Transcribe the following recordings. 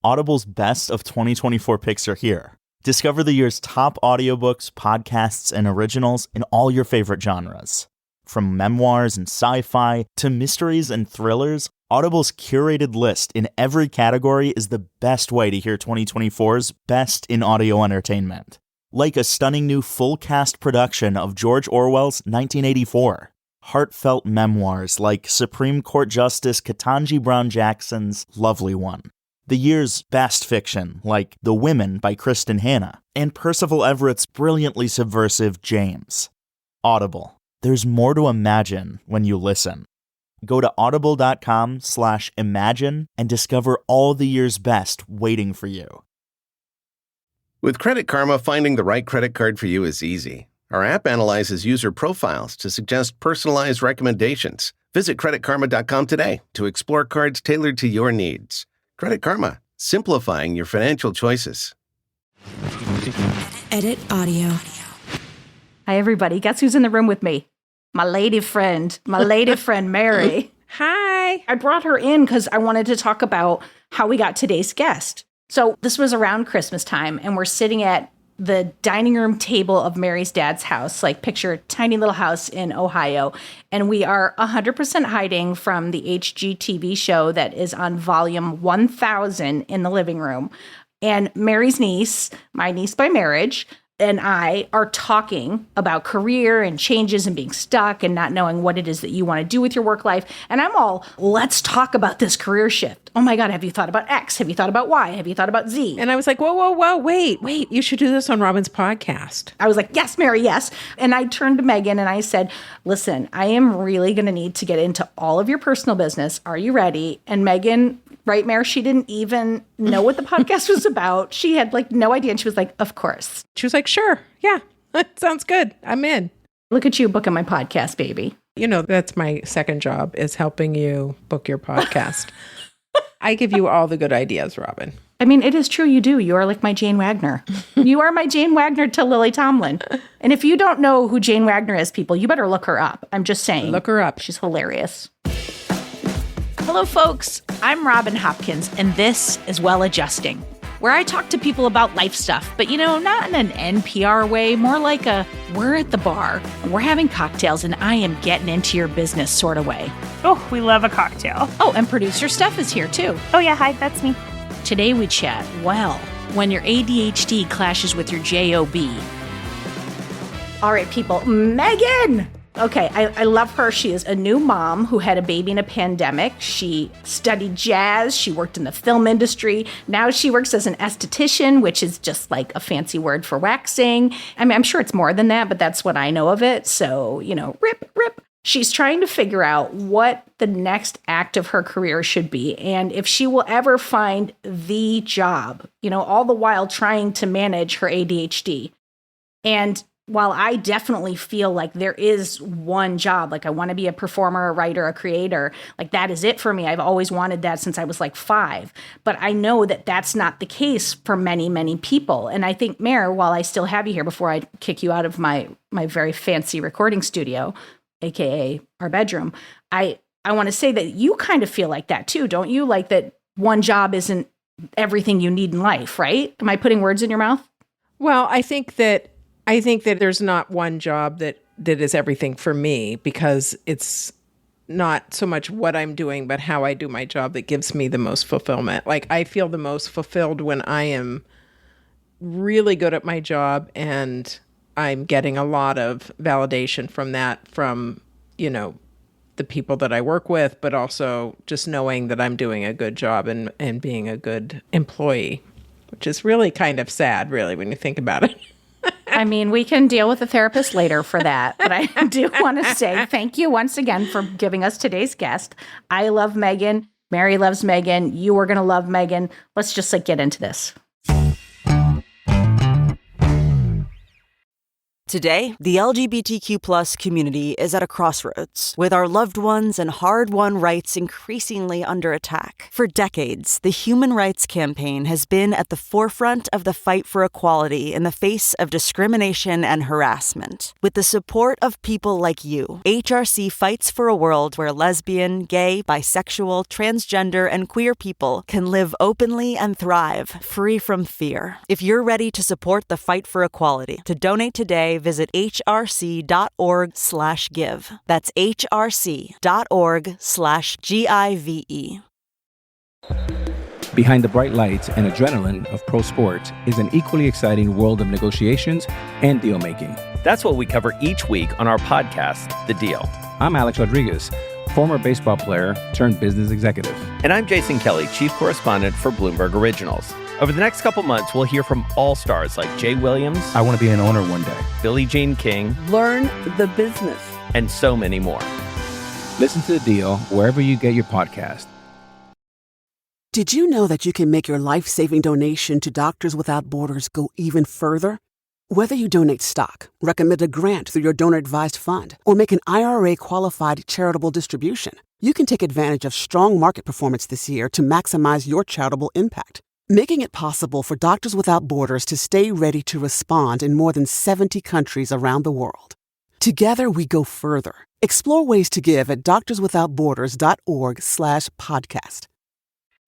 Audible's best of 2024 picks are here. Discover the year's top audiobooks, podcasts, and originals in all your favorite genres. From memoirs and sci-fi to mysteries and thrillers, Audible's curated list in every category is the best way to hear 2024's best in audio entertainment. Like a stunning new full-cast production of George Orwell's 1984. Heartfelt memoirs like Supreme Court Justice Ketanji Brown Jackson's Lovely One. The year's best fiction, like The Women by Kristen Hanna, and Percival Everett's brilliantly subversive James. Audible. There's more to imagine when you listen. Go to audible.com/imagine and discover all the year's best waiting for you. With Credit Karma, finding the right credit card for you is easy. Our app analyzes user profiles to suggest personalized recommendations. Visit creditkarma.com today to explore cards tailored to your needs. Credit Karma, simplifying your financial choices. Edit audio. Hi, everybody. Guess who's in the room with me? My lady friend, Mary. Hi. I brought her in because I wanted to talk about how we got today's guest. So this was around Christmas time, and we're sitting at the dining room table of Mary's dad's house, like picture a tiny little house in Ohio. And we are 100% hiding from the HGTV show that is on volume 1000 in the living room. And Mary's niece, my niece by marriage, and I are talking about career and changes and being stuck and not knowing what it is that you want to do with your work life. And I'm all, let's talk about this career shift. Oh my God, have you thought about X? Have you thought about Y? Have you thought about Z? And I was like, whoa, wait, you should do this on Robin's podcast. I was like, yes, Mary, yes. And I turned to Megan and I said, listen, I am really going to need to get into all of your personal business. Are you ready? And Megan, right, Mary, she didn't even know what the podcast was about. She had like no idea. And she was like, of course. She was like, sure. Yeah, sounds good. I'm in. Look at you booking my podcast, baby. You know, that's my second job is helping you book your podcast. I give you all the good ideas, Robin. I mean, it is true. You do. You are like my Jane Wagner. You are my Jane Wagner to Lily Tomlin. And if you don't know who Jane Wagner is, people, you better look her up. I'm just saying. Look her up. She's hilarious. Hello, folks. I'm Robin Hopkins, and this is Well Adjusting, where I talk to people about life stuff, but, not in an NPR way, more like we're at the bar, and we're having cocktails, and I am getting into your business sort of way. Oh, we love a cocktail. Oh, and producer Steph is here, too. Oh, yeah, hi, that's me. Today we chat, when your ADHD clashes with your JOB. All right, people, Megan! Okay, I love her. She is a new mom who had a baby in a pandemic. She studied jazz. She worked in the film industry. Now she works as an aesthetician, which is just like a fancy word for waxing. I mean, I'm sure it's more than that, but that's what I know of it. So, rip. She's trying to figure out what the next act of her career should be and if she will ever find the job, all the while trying to manage her ADHD. And while I definitely feel like there is one job, like I want to be a performer, a writer, a creator, like that is it for me. I've always wanted that since I was like 5. But I know that that's not the case for many, many people. And I think, Mare, while I still have you here before I kick you out of my very fancy recording studio, AKA our bedroom, I want to say that you kind of feel like that too, don't you? Like that one job isn't everything you need in life, right? Am I putting words in your mouth? Well, I think that there's not one job that is everything for me because it's not so much what I'm doing, but how I do my job that gives me the most fulfillment. Like I feel the most fulfilled when I am really good at my job and I'm getting a lot of validation from that, from, the people that I work with, but also just knowing that I'm doing a good job and being a good employee, which is really kind of sad, really, when you think about it. I mean, we can deal with a therapist later for that, but I do want to say thank you once again for giving us today's guest. I love Megan. Mary loves Megan. You are going to love Megan. Let's just get into this. Today, the LGBTQ+ community is at a crossroads, with our loved ones and hard-won rights increasingly under attack. For decades, the Human Rights Campaign has been at the forefront of the fight for equality in the face of discrimination and harassment. With the support of people like you, HRC fights for a world where lesbian, gay, bisexual, transgender, and queer people can live openly and thrive, free from fear. If you're ready to support the fight for equality, to donate today, visit hrc.org/give. That's hrc.org/GIVE. Behind the bright lights and adrenaline of pro sports is an equally exciting world of negotiations and deal making. That's what we cover each week on our podcast, The Deal. I'm Alex Rodriguez, former baseball player turned business executive. And I'm Jason Kelly, chief correspondent for Bloomberg Originals. Over the next couple months, we'll hear from all-stars like Jay Williams. I want to be an owner one day. Billie Jean King. Learn the business. And so many more. Listen to The Deal wherever you get your podcast. Did you know that you can make your life-saving donation to Doctors Without Borders go even further? Whether you donate stock, recommend a grant through your donor-advised fund, or make an IRA-qualified charitable distribution, you can take advantage of strong market performance this year to maximize your charitable impact. Making it possible for Doctors Without Borders to stay ready to respond in more than 70 countries around the world. Together we go further. Explore ways to give at doctorswithoutborders.org/podcast.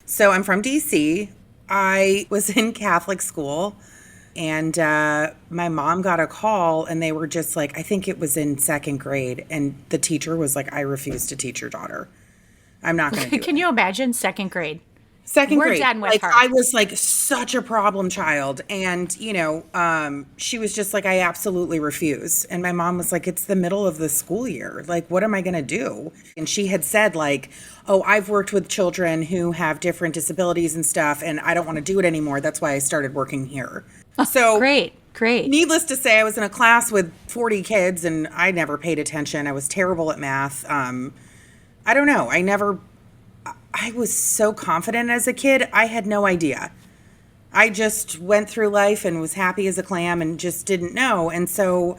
So I'm from DC. I was in Catholic school, and my mom got a call, and they were just like, I think it was in second grade, and the teacher was like, I refuse to teach your daughter. I'm not going to do it. Can you imagine second grade? Second We're grade. done with like, her. I was like such a problem child. And, she was just like, I absolutely refuse. And my mom was like, it's the middle of the school year. Like, what am I going to do? And she had said like, oh, I've worked with children who have different disabilities and stuff, and I don't want to do it anymore. That's why I started working here. So Great. Needless to say, I was in a class with 40 kids and I never paid attention. I was terrible at math. I don't know. I was so confident as a kid, I had no idea. I just went through life and was happy as a clam and just didn't know. And so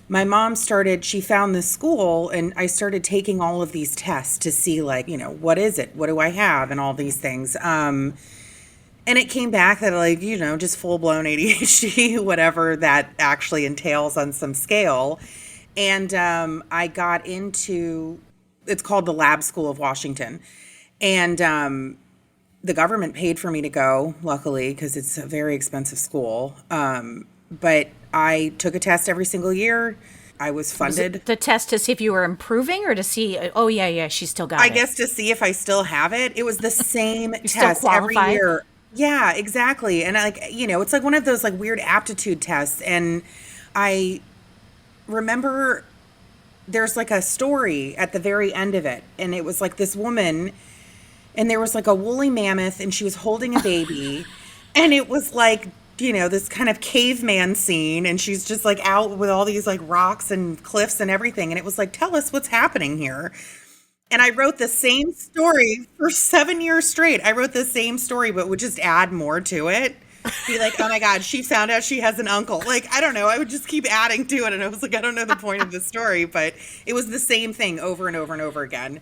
my mom she found this school, and I started taking all of these tests to see like, what is it? What do I have? And all these things. And it came back that like, just full blown ADHD, whatever that actually entails on some scale. And I got into, it's called the Lab School of Washington. And the government paid for me to go, luckily, because it's a very expensive school. But I took a test every single year. I was funded. Was it the test to see if you were improving, or to see, oh, yeah, she still got it? I guess to see if I still have it. It was the same still test every qualified? year. Yeah, exactly. And it's like one of those like weird aptitude tests. And I remember there's like a story at the very end of it. And it was like this woman, and there was like a woolly mammoth, and she was holding a baby. And it was like, this kind of caveman scene. And she's just like out with all these like rocks and cliffs and everything. And it was like, tell us what's happening here. And I wrote the same story for 7 years straight. I wrote the same story, but would just add more to it. Be like, oh my God, she found out she has an uncle. Like, I don't know. I would just keep adding to it. And I was like, I don't know the point of the story, but it was the same thing over and over and over again.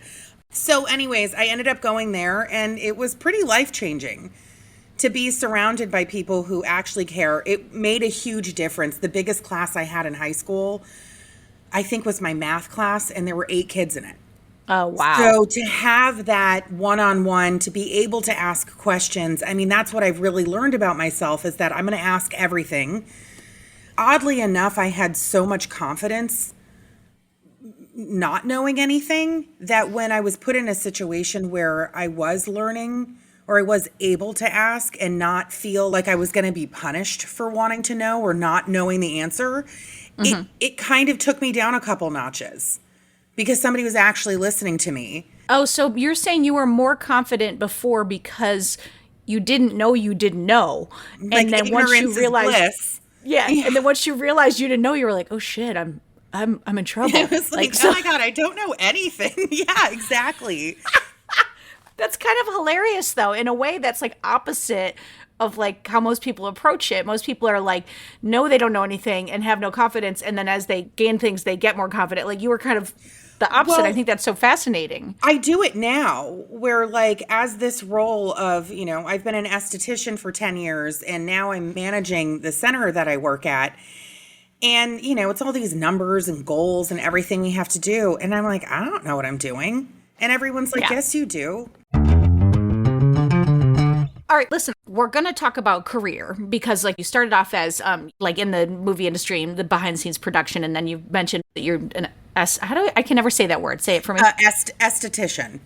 So anyways, I ended up going there, and it was pretty life-changing to be surrounded by people who actually care. It made a huge difference. The biggest class I had in high school, I think, was my math class, and there were 8 kids in it. Oh, wow. So to have that one-on-one, to be able to ask questions, I mean, that's what I've really learned about myself, is that I'm going to ask everything. Oddly enough, I had so much confidence not knowing anything that when I was put in a situation where I was learning, or I was able to ask and not feel like I was going to be punished for wanting to know or not knowing the answer, it kind of took me down a couple notches because somebody was actually listening to me. Oh, so you're saying you were more confident before because you didn't know you didn't know. Like, and then once you realized, bliss. Yeah. And then once you realized you didn't know, you were like, oh shit, I'm in trouble. I was like, oh my God, I don't know anything. Yeah, exactly. That's kind of hilarious, though, in a way that's like opposite of like how most people approach it. Most people are like, no, they don't know anything and have no confidence. And then as they gain things, they get more confident. Like you were kind of the opposite. Well, I think that's so fascinating. I do it now where like as this role of, I've been an esthetician for 10 years and now I'm managing the center that I work at. And, it's all these numbers and goals and everything we have to do. And I'm like, I don't know what I'm doing. And everyone's like, yes, you do. All right, listen, we're going to talk about career because like you started off as like in the movie industry, the behind the scenes production. And then you mentioned that you're I can never say that word. Say it for me. Esthetician.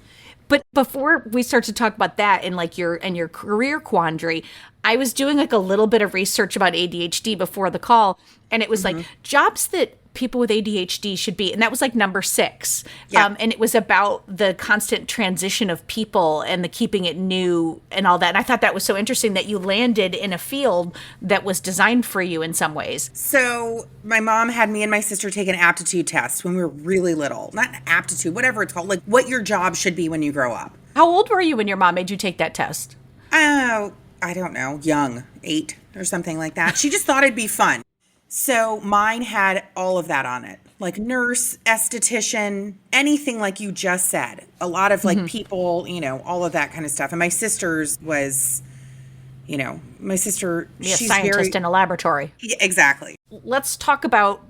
But before we start to talk about that and like your career quandary, I was doing like a little bit of research about ADHD before the call, and it was like jobs that people with ADHD should be, and that was like number 6. Yeah. And it was about the constant transition of people and the keeping it new and all that. And I thought that was so interesting that you landed in a field that was designed for you in some ways. So my mom had me and my sister take an aptitude test when we were really little. Not aptitude, whatever it's called, like what your job should be when you grow up. How old were you when your mom made you take that test? Oh, I don't know, young, 8 or something like that. She just thought it'd be fun. So mine had all of that on it, like nurse, esthetician, anything like you just said. A lot of like people, all of that kind of stuff. And my sister's was, my sister, she's she's a scientist very, in a laboratory. Yeah, exactly. Let's talk about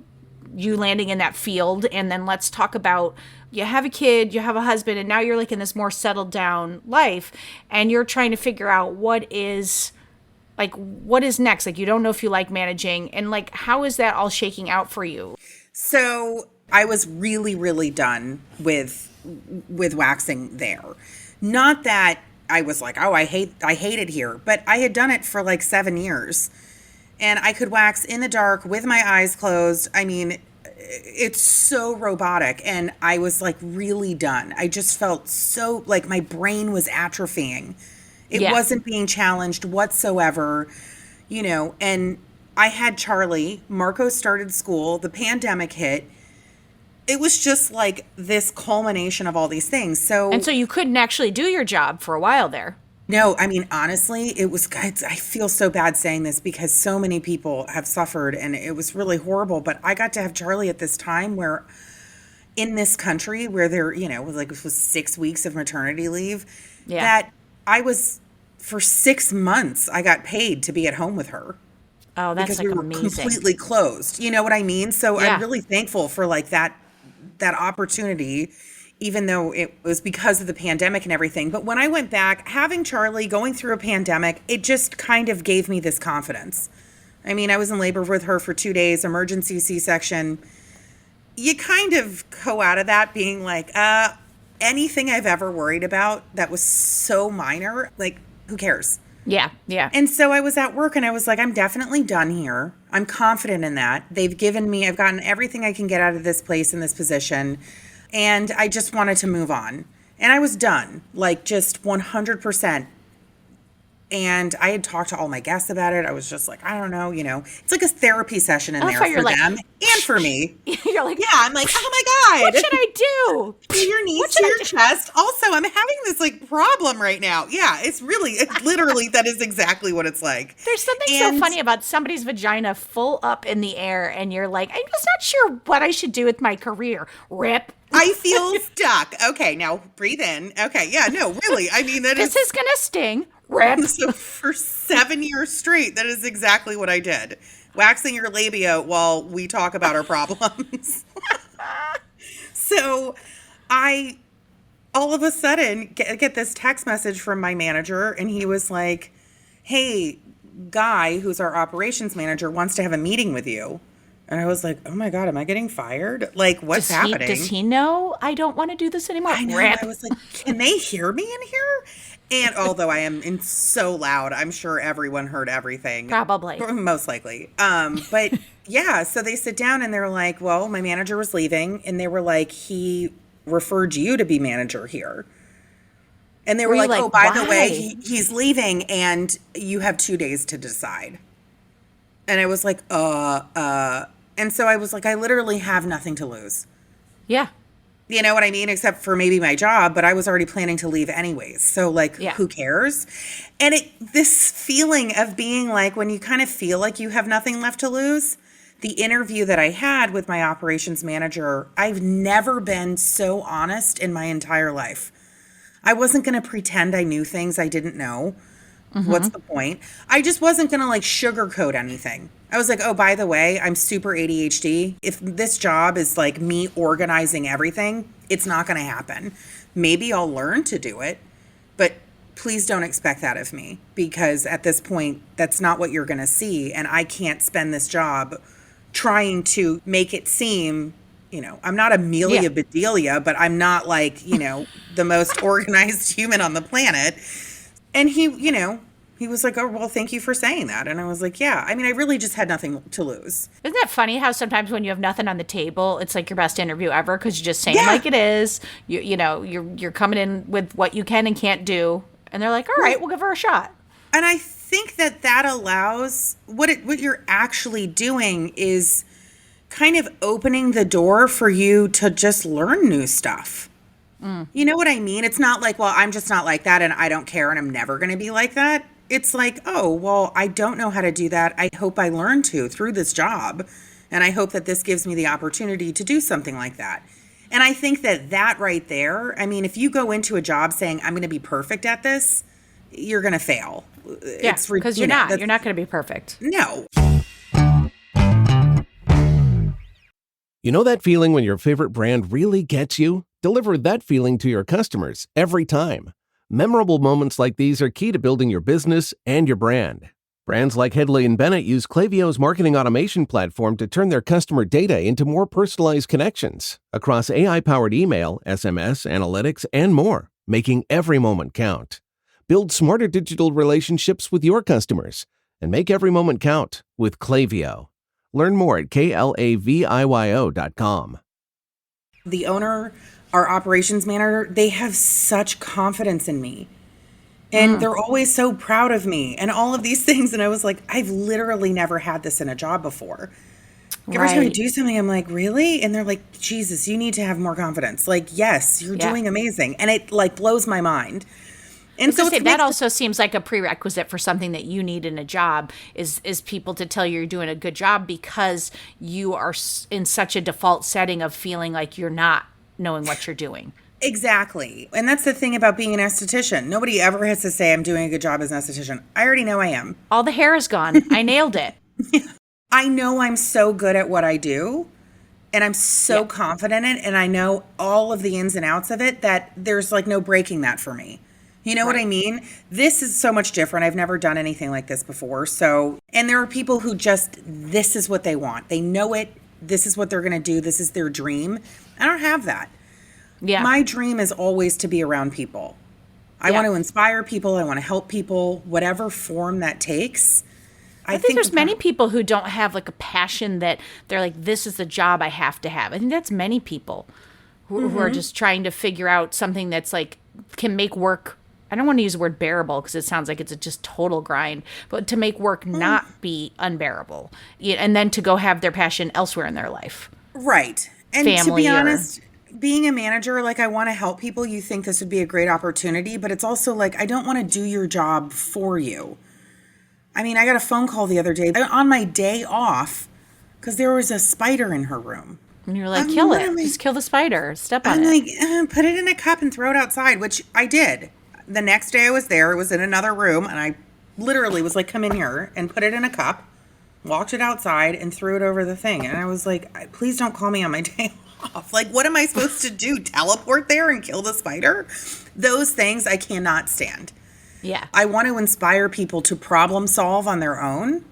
you landing in that field, and then let's talk about you have a kid, you have a husband, and now you're like in this more settled down life, and you're trying to figure out what is next. Like you don't know if you like managing, and like how is that all shaking out for you? So I was really, really done with waxing there. Not that I was like, oh, I hate it here, but I had done it for like 7 years. And I could wax in the dark with my eyes closed. I mean, it's so robotic. And I was like really done. I just felt so like my brain was atrophying. It wasn't being challenged whatsoever, and I had Charlie. Marco started school. The pandemic hit. It was just like this culmination of all these things. So you couldn't actually do your job for a while there. No, I mean, honestly, I feel so bad saying this because so many people have suffered and it was really horrible. But I got to have Charlie at this time where in this country where there, it was 6 weeks of maternity leave, that I was, for 6 months, I got paid to be at home with her. Oh, that's because like we were amazing. Completely closed. You know what I mean? So I'm really thankful for like that opportunity, even though it was because of the pandemic and everything. But when I went back, having Charlie, going through a pandemic, it just kind of gave me this confidence. I mean, I was in labor with her for 2 days, emergency C-section. You kind of go out of that being like, anything I've ever worried about that was so minor, like, who cares? Yeah, yeah. And so I was at work and I was like, I'm definitely done here. I'm confident in that. I've gotten everything I can get out of this place in this position. And I just wanted to move on. And I was done, like just 100%. And I had talked to all my guests about it. I was just like, I don't know, it's like a therapy session in there for them and for me. You're like, yeah, I'm like, oh my God. What should I do? Put your knees to your chest. Also, I'm having this like problem right now. Yeah, it's literally, that is exactly what it's like. There's something so funny about somebody's vagina full up in the air and you're like, I'm just not sure what I should do with my career. Rip. I feel stuck. Okay, now breathe in. Okay, yeah, no, really. I mean, this is going to sting. Rip. So for 7 years straight, that is exactly what I did. Waxing your labia while we talk about our problems. So I, all of a sudden, get this text message from my manager, and he was like, hey, Guy, who's our operations manager, wants to have a meeting with you. And I was like, oh my God, am I getting fired? Like, what's happening? Does he know I don't want to do this anymore? I know. Rip. I was like, can they hear me in here? And although I am so loud, I'm sure everyone heard everything. Probably. Most likely. But yeah, so they sit down and they're like, well, my manager was leaving. And they were like, he referred you to be manager here. And they were like, oh, by the way, he's leaving and you have 2 days to decide. And I was like, And so I was like, I literally have nothing to lose. Yeah. You know what I mean? Except for maybe my job, but I was already planning to leave anyways. So like, who cares? And this feeling of being like, when you kind of feel like you have nothing left to lose, the interview that I had with my operations manager, I've never been so honest in my entire life. I wasn't going to pretend I knew things I didn't know. What's the point? I just wasn't going to like sugarcoat anything. I was like, oh, by the way, I'm super ADHD. If this job is like me organizing everything, it's not going to happen. Maybe I'll learn to do it, but please don't expect that of me, because at this point, that's not what you're going to see. And I can't spend this job trying to make it seem, you know, I'm not Amelia Bedelia, but I'm not like, you know, the most organized human on the planet. And he, you know, he was like, oh, well, thank you for saying that. And I was like, yeah, I mean, I really just had nothing to lose. Isn't that funny how sometimes when you have nothing on the table, it's like your best interview ever because you're just saying it like it is. You know, you're coming in with what you can and can't do. And they're like, all right, we'll give her a shot. And I think that allows what you're actually doing is kind of opening the door for you to just learn new stuff. You know what I mean? It's not like, well, I'm just not like that and I don't care and I'm never going to be like that. It's like, oh, well, I don't know how to do that. I hope I learn to through this job. And I hope that this gives me the opportunity to do something like that. And I think that right there, I mean, if you go into a job saying, I'm going to be perfect at this, you're going to fail. Yeah, because you're not going to be perfect. No. You know that feeling when your favorite brand really gets you? Deliver that feeling to your customers every time. Memorable moments like these are key to building your business and your brand. Brands like Headley & Bennett use Klaviyo's marketing automation platform to turn their customer data into more personalized connections across AI-powered email, SMS, analytics, and more, making every moment count. Build smarter digital relationships with your customers and make every moment count with Klaviyo. Learn more at klaviyo.com. The owner, our operations manager, they have such confidence in me. And they're always so proud of me and all of these things. And I was like, I've literally never had this in a job before. Every time I do something, I'm like, really? And they're like, Jesus, you need to have more confidence. Like, yes, you're doing amazing. And it like blows my mind. And so that also seems like a prerequisite for something that you need in a job is people to tell you you're doing a good job, because you are in such a default setting of feeling like you're not knowing what you're doing. Exactly. And that's the thing about being an esthetician. Nobody ever has to say I'm doing a good job as an esthetician. I already know I am. All the hair is gone. I nailed it. I know I'm so good at what I do, and I'm so confident in it, and I know all of the ins and outs of it that there's like no breaking that for me. You know what I mean? This is so much different. I've never done anything like this before. So, and there are people who just, this is what they want. They know it. This is what they're going to do. This is their dream. I don't have that. Yeah. My dream is always to be around people. I want to inspire people. I want to help people, whatever form that takes. I think there's many people who don't have like a passion that they're like, this is the job I have to have. I think that's many people who are just trying to figure out something that's like, can make work. I don't want to use the word bearable because it sounds like it's a just total grind, but to make work not be unbearable, and then to go have their passion elsewhere in their life. Right. And family, to be honest, being a manager, like I want to help people. You think this would be a great opportunity, but it's also like, I don't want to do your job for you. I mean, I got a phone call the other day on my day off because there was a spider in her room. And you're like, kill it. Just kill the spider. Step on it. I'm like, put it in a cup and throw it outside, which I did. The next day I was there, it was in another room, and I literally was like, come in here, and put it in a cup, walked it outside, and threw it over the thing. And I was like, please don't call me on my day off. Like, what am I supposed to do? Teleport there and kill the spider? Those things I cannot stand. Yeah. I want to inspire people to problem solve on their own,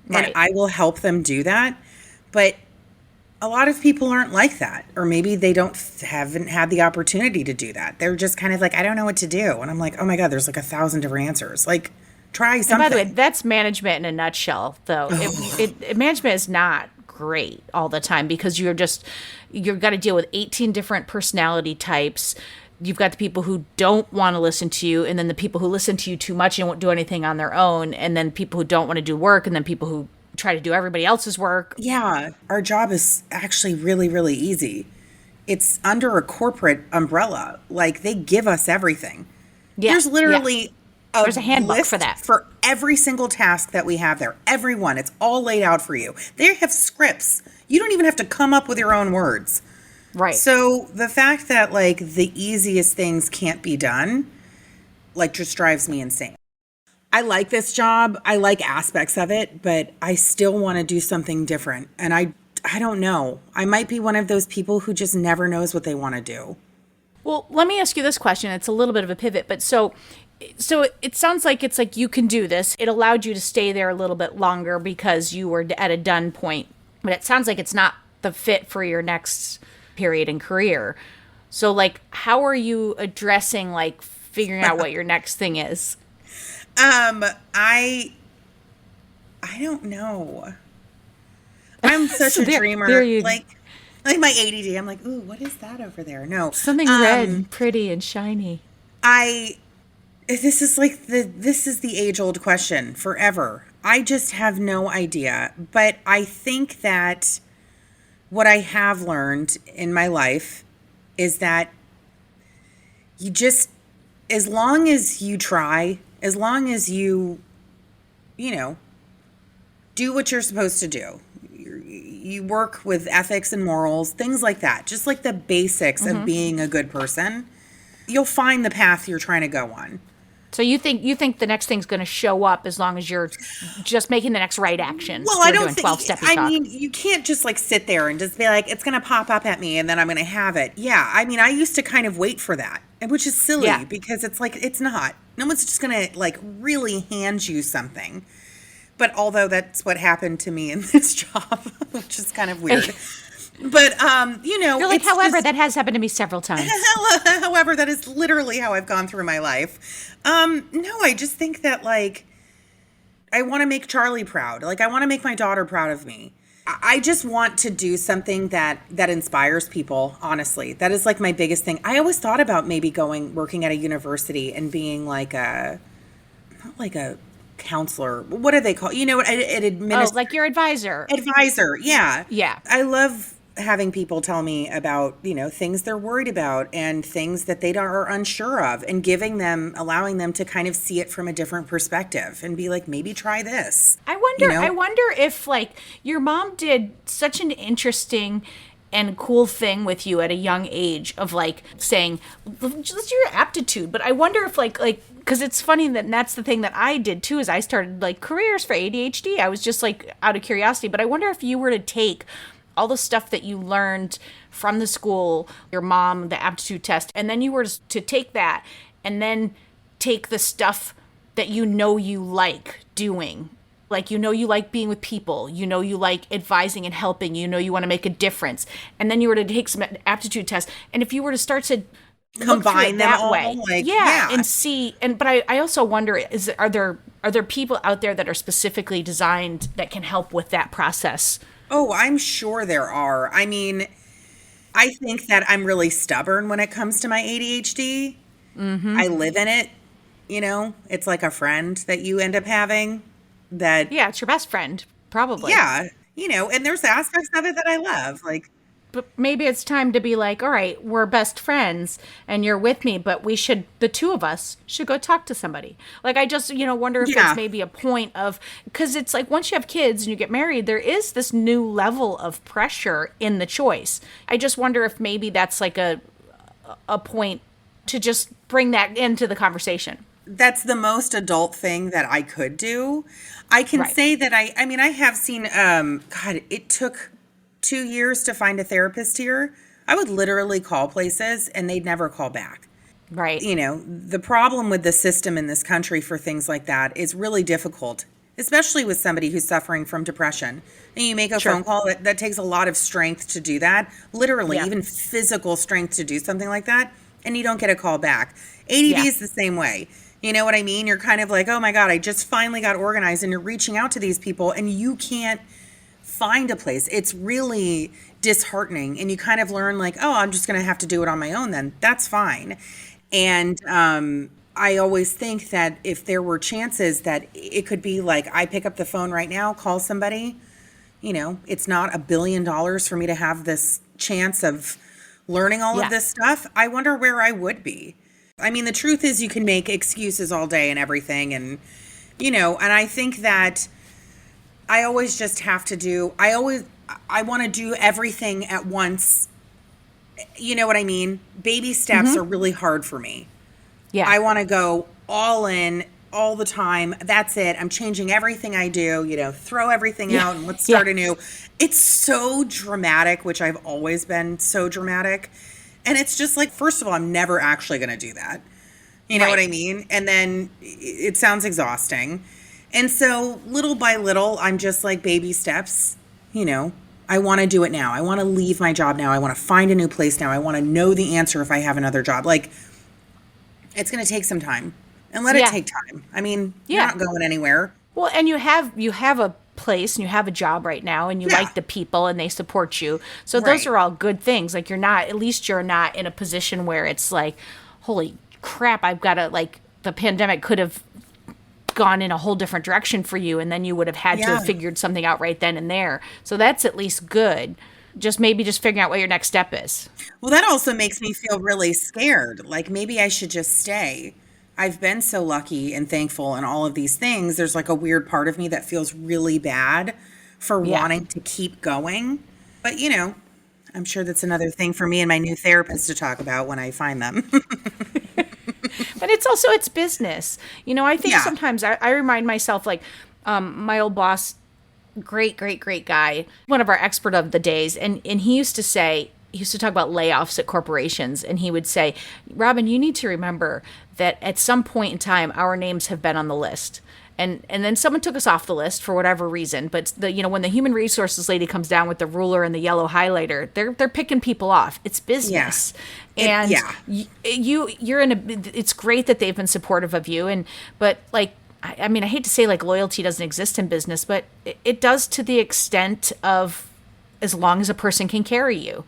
and I will help them do that. But a lot of people aren't like that, or maybe they haven't had the opportunity to do that. They're just kind of like, I don't know what to do. And I'm like, oh my God, there's like 1,000 different answers. Like, try something. And by the way, that's management in a nutshell, though. Management is not great all the time because you've got to deal with 18 different personality types. You've got the people who don't want to listen to you, and then the people who listen to you too much and won't do anything on their own, and then people who don't want to do work, and then people who try to do everybody else's work. Yeah, our job is actually really, really easy. it's under a corporate umbrella. Like, they give us everything. Yeah, There's literally there's a handbook list for that. for every single task that we have there. Every one. It's all laid out for you. They have scripts. You don't even have to come up with your own words. Right. So the fact that, like, the easiest things can't be done, like, just drives me insane. I like this job. I like aspects of it, but I still want to do something different. And I don't know. I might be one of those people who just never knows what they want to do. Well, let me ask you this question. It's a little bit of a pivot, but so it sounds like it's like you can do this. It allowed you to stay there a little bit longer because you were at a done point. But it sounds like it's not the fit for your next period in career. So, like, how are you addressing, like, figuring out what your next thing is? I don't know. I'm such a dreamer. Like my ADD. I'm like, ooh, what is that over there? No, something red and pretty and shiny. This is the age-old question forever. I just have no idea. But I think that what I have learned in my life is that you just, as long as you try, as long as you do what you're supposed to do, you work with ethics and morals, things like that, just like the basics of being a good person, you'll find the path you're trying to go on. So you think the next thing's going to show up as long as you're just making the next right action? Well, I don't think. I mean, you can't just like sit there and just be like, it's going to pop up at me and then I'm going to have it. Yeah, I mean, I used to kind of wait for that, which is silly because it's like it's not. No one's just going to like really hand you something. But although that's what happened to me in this job, which is kind of weird. But, You're like, however, that has happened to me several times. However, that is literally how I've gone through my life. No, I just think that, like, I want to make Charlie proud. Like, I want to make my daughter proud of me. I just want to do something that inspires people, honestly. That is, like, my biggest thing. I always thought about maybe working at a university and being, like, not like a counselor. What do they call? You know, like your advisor. Advisor, yeah. Yeah. I love having people tell me about, things they're worried about and things that they are unsure of, and allowing them to kind of see it from a different perspective and be like, maybe try this. I wonder if, like, your mom did such an interesting and cool thing with you at a young age of, like, saying, just your aptitude. But I wonder if, like, because it's funny that's the thing that I did too, is I started, like, careers for ADHD. I was just, like, out of curiosity. But I wonder if you were to take all the stuff that you learned from the school, your mom, the aptitude test, and then you were to take that and then take the stuff that you like doing. Like, you like being with people, you like advising and helping, you want to make a difference. And then you were to take some aptitude tests. And if you were to start to combine them that all, way, and see, but I also wonder, are there people out there that are specifically designed that can help with that process? Oh, I'm sure there are. I mean, I think that I'm really stubborn when it comes to my ADHD. Mm-hmm. I live in it. It's like a friend that you end up having. It's your best friend, probably. Yeah, and there's aspects of it that I love, like. But maybe it's time to be like, all right, we're best friends and you're with me, but the two of us should go talk to somebody. Like, I just, wonder if it's maybe a point of, because it's like once you have kids and you get married, there is this new level of pressure in the choice. I just wonder if maybe that's like a point to just bring that into the conversation. That's the most adult thing that I could do. I can say that I have seen, it took 2 years to find a therapist here. I would literally call places and they'd never call back. Right. The problem with the system in this country for things like that is really difficult, especially with somebody who's suffering from depression. And you make a phone call, that takes a lot of strength to do that, literally, even physical strength to do something like that, and you don't get a call back. ADD is the same way. You know what I mean? You're kind of like, oh my God, I just finally got organized, and you're reaching out to these people and you can't find a place. It's really disheartening, and you kind of learn like, oh, I'm just going to have to do it on my own then. That's fine. And I always think that if there were chances that it could be like, I pick up the phone right now, call somebody, it's not $1 billion for me to have this chance of learning all of this stuff, I wonder where I would be. I mean, the truth is you can make excuses all day and everything. And, and I think that I always just have to I want to do everything at once. You know what I mean? Baby steps are really hard for me. Yeah. I want to go all in all the time. That's it. I'm changing everything I do, throw everything out and let's start anew. It's so dramatic, which I've always been so dramatic. And it's just like, first of all, I'm never actually going to do that. You know what I mean? And then it sounds exhausting. And so little by little, I'm just like baby steps, I want to do it now. I want to leave my job now. I want to find a new place now. I want to know the answer if I have another job. Like, it's going to take some time. And let it take time. I mean, you're not going anywhere. Well, and you have a place and you have a job right now and you like the people and they support you. So those are all good things. Like at least you're not in a position where it's like, holy crap, I've got to, like, the pandemic could have gone in a whole different direction for you and then you would have had to have figured something out right then and there. So that's at least good. Just figuring out what your next step is. Well, that also makes me feel really scared. Like, maybe I should just stay. I've been so lucky and thankful and all of these things. There's like a weird part of me that feels really bad for wanting to keep going. But, I'm sure that's another thing for me and my new therapist to talk about when I find them. But it's business. I think sometimes I remind myself, like, my old boss, great guy, one of our expert of the days. And he used to talk about layoffs at corporations. And he would say, Robin, you need to remember that at some point in time, our names have been on the list. And then someone took us off the list for whatever reason. But when the human resources lady comes down with the ruler and the yellow highlighter, they're picking people off. It's business. Yeah. And you're it's great that they've been supportive of you. But like, I mean, I hate to say like loyalty doesn't exist in business, but it does to the extent of as long as a person can carry you.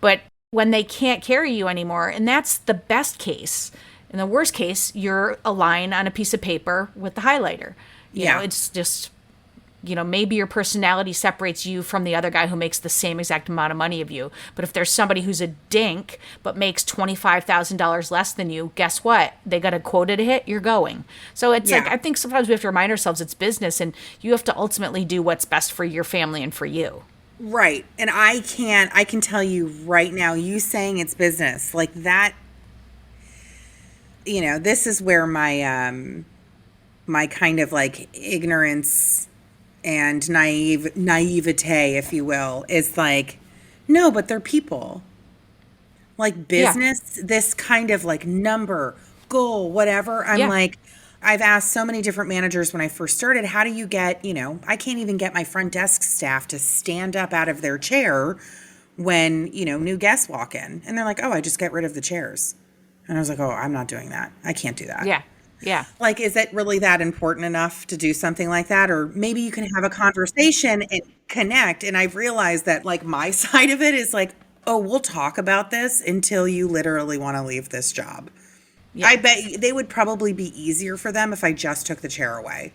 But when they can't carry you anymore, and that's the best case. In the worst case, you're a line on a piece of paper with the highlighter. You know, it's just, maybe your personality separates you from the other guy who makes the same exact amount of money of you. But if there's somebody who's a dink but makes $25,000 less than you, guess what? They got a quota to hit, you're going. So it's like, I think sometimes we have to remind ourselves it's business and you have to ultimately do what's best for your family and for you. Right. And I can tell you right now, you saying it's business, like that, this is where my my kind of like ignorance and naivete, if you will, is like, no, but they're people. Like business, this kind of like number, goal, whatever. I'm like, I've asked so many different managers when I first started, how do you get, I can't even get my front desk staff to stand up out of their chair when, new guests walk in. And they're like, oh, I just get rid of the chairs. And I was like, oh, I'm not doing that. I can't do that. Yeah. Like, is it really that important enough to do something like that? Or maybe you can have a conversation and connect. And I've realized that like my side of it is like, oh, we'll talk about this until you literally want to leave this job. Yeah. I bet they would probably be easier for them if I just took the chair away.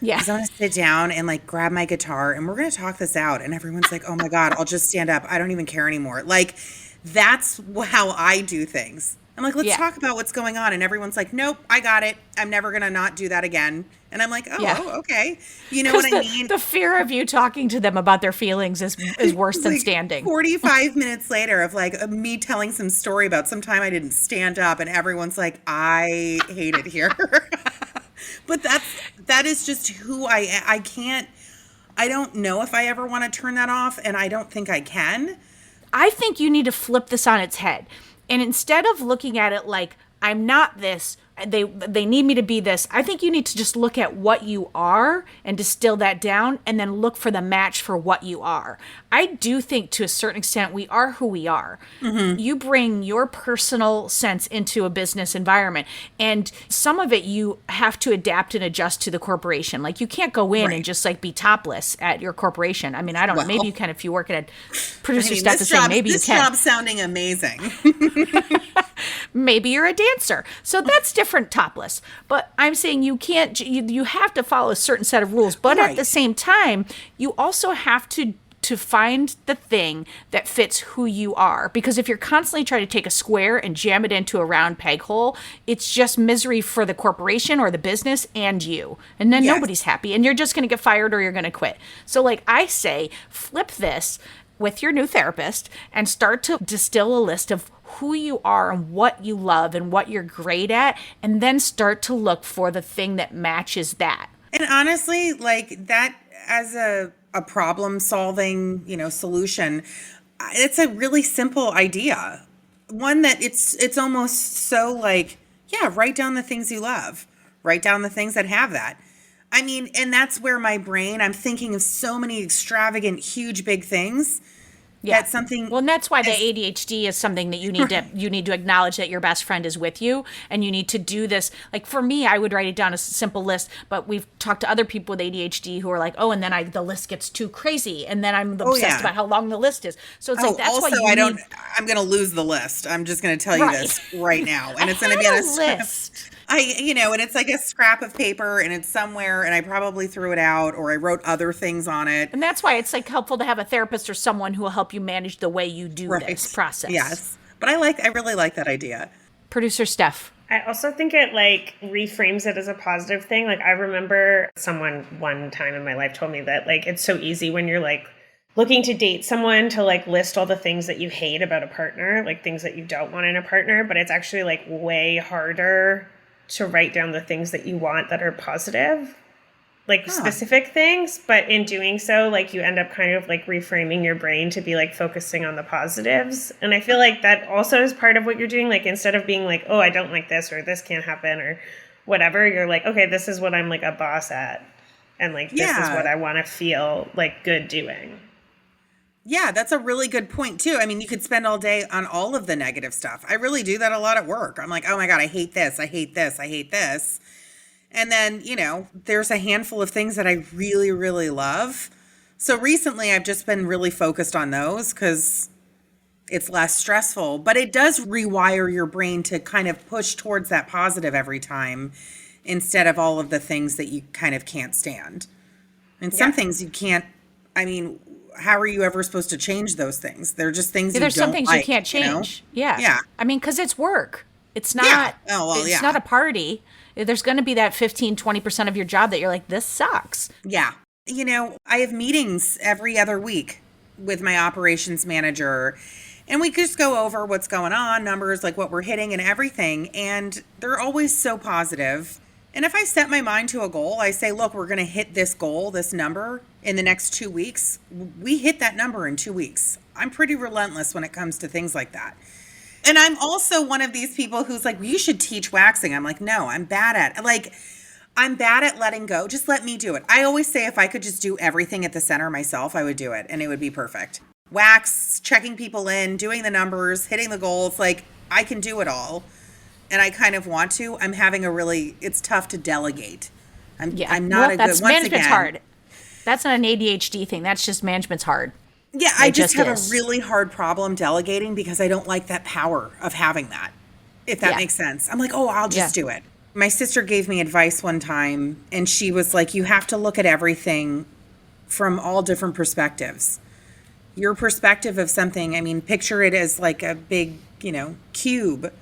Yeah. Because I'm going to sit down and like grab my guitar and we're going to talk this out. And everyone's like, oh my God, I'll just stand up. I don't even care anymore. Like, that's how I do things. I'm like, let's talk about what's going on. And everyone's like, nope, I got it. I'm never going to not do that again. And I'm like, oh, okay. You know what I mean? The fear of you talking to them about their feelings is worse than standing. 45 minutes later of like me telling some story about some time I didn't stand up and everyone's like, I hate it here. But that is just who I am. I don't know if I ever want to turn that off, and I don't think I can. I think you need to flip this on its head. And instead of looking at it like, I'm not this, they need me to be this, I think you need to just look at what you are and distill that down and then look for the match for what you are. I do think to a certain extent we are who we are. Mm-hmm. You bring your personal sense into a business environment, and some of it you have to adapt and adjust to the corporation. Like you can't go in and just like be topless at your corporation. I mean, I don't know, maybe you can if you work at a producer's desk and say maybe you can. This job's sounding amazing. Maybe you're a dancer. So that's different topless. But I'm saying you can't, you have to follow a certain set of rules. But at the same time, you also have to to find the thing that fits who you are. Because if you're constantly trying to take a square and jam it into a round peg hole, it's just misery for the corporation or the business and you. And then nobody's happy, and you're just going to get fired or you're going to quit. So like I say, flip this with your new therapist and start to distill a list of who you are and what you love and what you're great at, and then start to look for the thing that matches that. And honestly, like that as a problem solving, solution, it's a really simple idea. One that it's almost so like, yeah, write down the things you love. Write down the things that have that. I mean, and that's where my brain, I'm thinking of so many extravagant, huge, big things. Yeah. That's something. Well, and that's why the ADHD is something that you need to acknowledge that your best friend is with you, and you need to do this. Like for me, I would write it down as a simple list, but we've talked to other people with ADHD who are like, oh, and then the list gets too crazy, and then I'm obsessed about how long the list is. So it's like, that's also, why I'm going to lose the list. I'm just going to tell you this right now. And it's going to be on a list. And it's like a scrap of paper and it's somewhere and I probably threw it out or I wrote other things on it. And that's why it's like helpful to have a therapist or someone who will help you manage the way you do this process. Yes. But I really like that idea. Producer Steph. I also think it like reframes it as a positive thing. Like I remember someone one time in my life told me that like it's so easy when you're like looking to date someone to like list all the things that you hate about a partner, like things that you don't want in a partner, but it's actually like way harder to write down the things that you want that are positive, like specific things. But in doing so, like you end up kind of like reframing your brain to be like focusing on the positives. And I feel like that also is part of what you're doing. Like instead of being like, oh, I don't like this or this can't happen or whatever, you're like, okay, this is what I'm like a boss at. And like, this is what I want to feel like good doing. Yeah, that's a really good point too. I mean, you could spend all day on all of the negative stuff. I really do that a lot at work. I'm like, oh my God, I hate this. I hate this. I hate this. And then, there's a handful of things that I really, really love. So recently I've just been really focused on those because it's less stressful, but it does rewire your brain to kind of push towards that positive every time instead of all of the things that you kind of can't stand. And some things you can't, how are you ever supposed to change those things? They're just things you don't like. There's some things you can't change. Yeah. I mean, because it's work. It's not, it's not a party. There's going to be that 15-20% of your job that you're like, this sucks. Yeah. I have meetings every other week with my operations manager, and we just go over what's going on, numbers, like what we're hitting and everything. And they're always so positive. And if I set my mind to a goal, I say, look, we're going to hit this goal, this number in the next 2 weeks. We hit that number in 2 weeks. I'm pretty relentless when it comes to things like that. And I'm also one of these people who's like, well, you should teach waxing. I'm like, no, I'm bad at letting go. Just let me do it. I always say if I could just do everything at the center myself, I would do it and it would be perfect. Wax, checking people in, doing the numbers, hitting the goals. Like I can do it all. And I kind of want to. I'm having it's tough to delegate. I'm not a good, once management's again, hard. That's not an ADHD thing. That's just management's hard. Yeah, I just have a really hard problem delegating because I don't like that power of having that, if that makes sense. I'm like, oh, I'll just do it. My sister gave me advice one time, and she was like, you have to look at everything from all different perspectives. Your perspective of something, picture it as like a big, cube,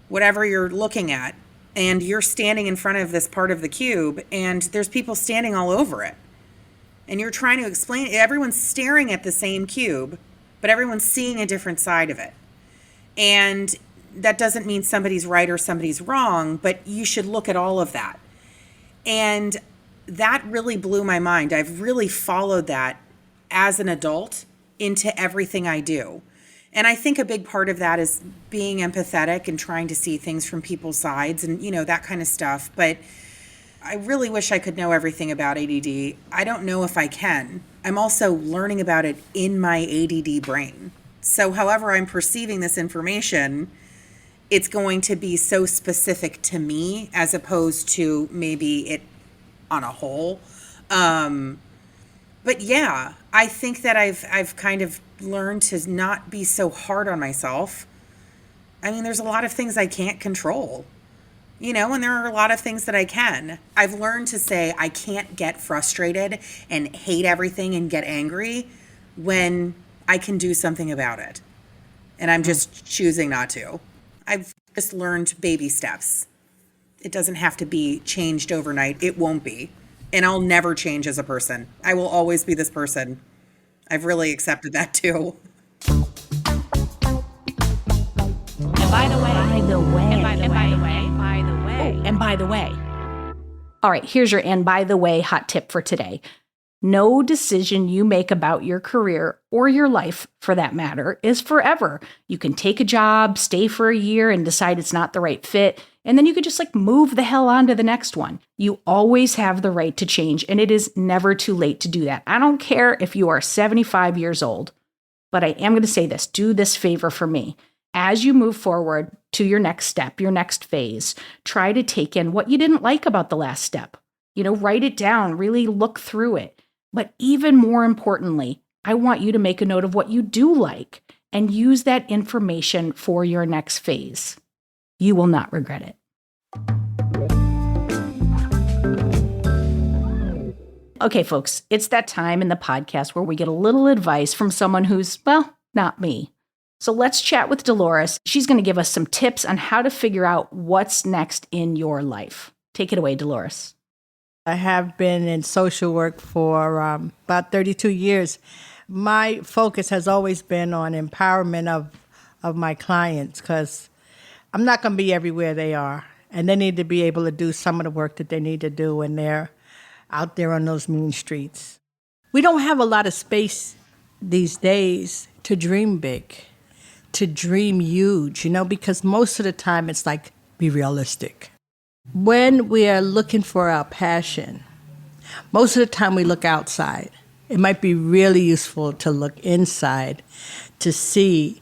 whatever you're looking at, and you're standing in front of this part of the cube, and there's people standing all over it. And you're trying to explain it. Everyone's staring at the same cube, but everyone's seeing a different side of it. And that doesn't mean somebody's right or somebody's wrong, but you should look at all of that. And that really blew my mind. I've really followed that as an adult into everything I do. And I think a big part of that is being empathetic and trying to see things from people's sides and, that kind of stuff. But I really wish I could know everything about ADD. I don't know if I can. I'm also learning about it in my ADD brain. So however I'm perceiving this information, it's going to be so specific to me as opposed to maybe it on a whole. But yeah, I think that I've kind of learned to not be so hard on myself. There's a lot of things I can't control. And there are a lot of things that I can. I've learned to say I can't get frustrated and hate everything and get angry when I can do something about it. And I'm just choosing not to. I've just learned baby steps. It doesn't have to be changed overnight. It won't be. And I'll never change as a person. I will always be this person. I've really accepted that too. And by the way. All right, here's your and by the way hot tip for today. No decision you make about your career or your life, for that matter, is forever. You can take a job, stay for a year, and decide it's not the right fit, and then you could just move the hell on to the next one. You always have the right to change, and it is never too late to do that. I don't care if you are 75 years old, but I am going to say this. Do this favor for me. As you move forward to your next step, your next phase, try to take in what you didn't like about the last step. Write it down, really look through it. But even more importantly, I want you to make a note of what you do like and use that information for your next phase. You will not regret it. Okay, folks, it's that time in the podcast where we get a little advice from someone who's, well, not me. So let's chat with Dolores. She's going to give us some tips on how to figure out what's next in your life. Take it away, Dolores. I have been in social work for about 32 years. My focus has always been on empowerment of my clients because I'm not going to be everywhere they are. And they need to be able to do some of the work that they need to do when they're out there on those mean streets. We don't have a lot of space these days to dream big, to dream huge, because most of the time it's be realistic. When we are looking for our passion, most of the time we look outside. It might be really useful to look inside to see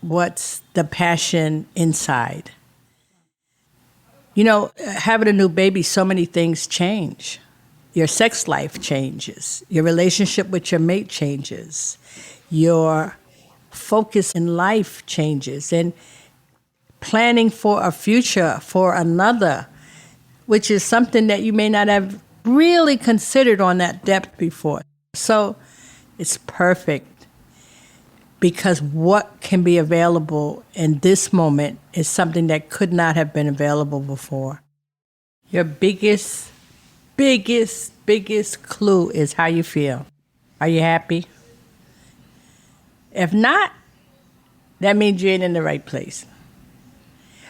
what's the passion inside. Having a new baby, so many things change. Your sex life changes. Your relationship with your mate changes. Your focus in life changes. And planning for a future for another, which is something that you may not have really considered on that depth before. So it's perfect because what can be available in this moment is something that could not have been available before. Your biggest clue is how you feel. Are you happy? If not, that means you ain't in the right place.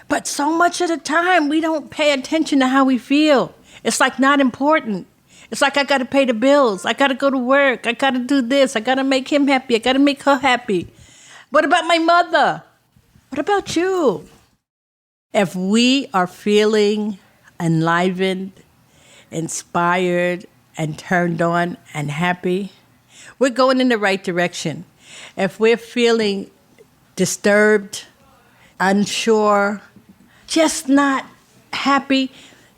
But so much of the time, we don't pay attention to how we feel. It's not important. It's I got to pay the bills. I got to go to work. I got to do this. I got to make him happy. I got to make her happy. What about my mother? What about you? If we are feeling enlivened, inspired, and turned on and happy, we're going in the right direction. If we're feeling disturbed, unsure, just not happy,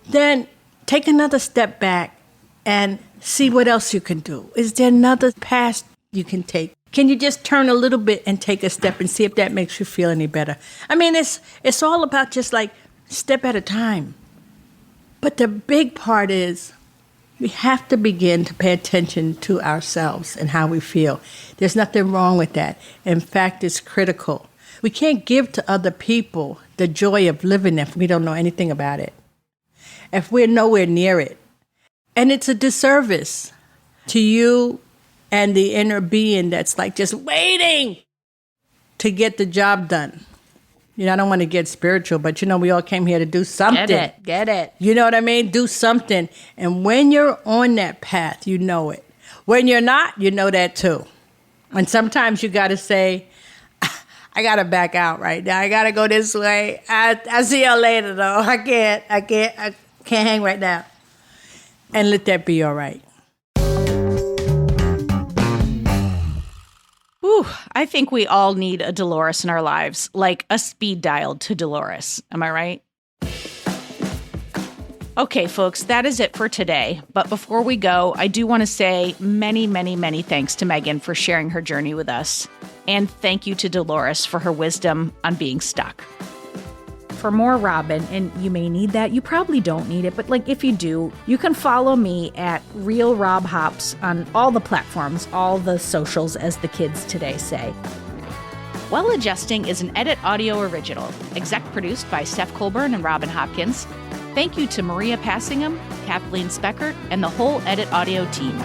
then take another step back and see what else you can do. Is there another path you can take? Can you just turn a little bit and take a step and see if that makes you feel any better? It's all about just step at a time. But the big part is we have to begin to pay attention to ourselves and how we feel. There's nothing wrong with that. In fact, it's critical. We can't give to other people the joy of living if we don't know anything about it, if we're nowhere near it. And it's a disservice to you and the inner being that's just waiting to get the job done. I don't want to get spiritual, but we all came here to do something. Get it. You know what I mean? Do something. And when you're on that path, you know it. When you're not, you know that too. And sometimes you got to say, I got to back out right now. I got to go this way. I'll see y'all later, though. I can't hang right now. And let that be all right. Whew, I think we all need a Dolores in our lives, like a speed dial to Dolores. Am I right? Okay, folks, that is it for today. But before we go, I do want to say many, many, many thanks to Megan for sharing her journey with us. And thank you to Dolores for her wisdom on being stuck. for more Robin, and you may need that. You probably don't need it, but like if you do, you can follow me at Real Rob Hops on all the platforms, all the socials, as the kids today say. Well Adjusting is an Edit Audio original, exec produced by Steph Colburn and Robin Hopkins. Thank you to Maria Passingham, Kathleen Speckert, and the whole Edit Audio team.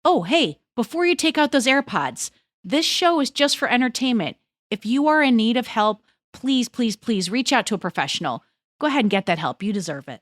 Oh, hey, before you take out those AirPods, this show is just for entertainment. If you are in need of help, please, please, please reach out to a professional. Go ahead and get that help. You deserve it.